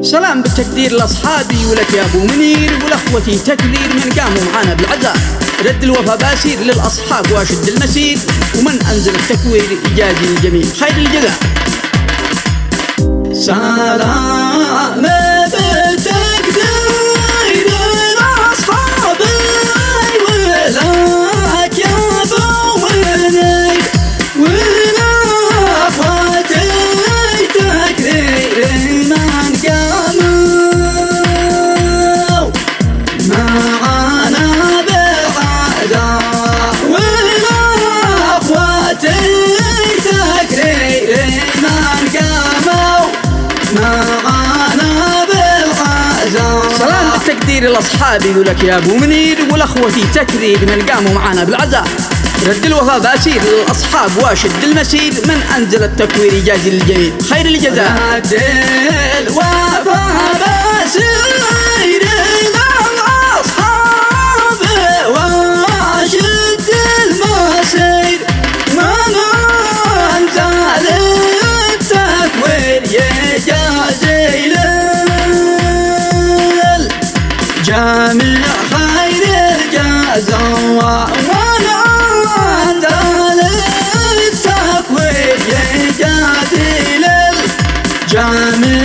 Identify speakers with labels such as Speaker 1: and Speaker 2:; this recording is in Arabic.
Speaker 1: سلام بالتقدير لاصحابي ولك يا ابو منير ولاخوتي تكبير من قاموا معانا بالعزاء. رد الوفا باسير للاصحاب واشد المسير ومن انزل التكوير يجازي الجميل خير الجزاء. سلام بالتقدير لاصحابي ولك يا ابو منير ولاخوتي تكبير من قاموا معانا بالعزاء ولاخوتي تكبير من قاموا معانا بالعزاء. سلام بالتقدير لاصحابي ولك يا ابو منير والاخوتي تكرير من قاموا معانا بالعزاء. رد الوفا باسير للاصحاب واشد المسير من انزل التكوير يجازي الجميل خير الجزاء. رد الوفا باسير للاصحاب واشد المسير من انزل التكوير يجازي الجميع خير الجزاء. التكوير يجازي للجميع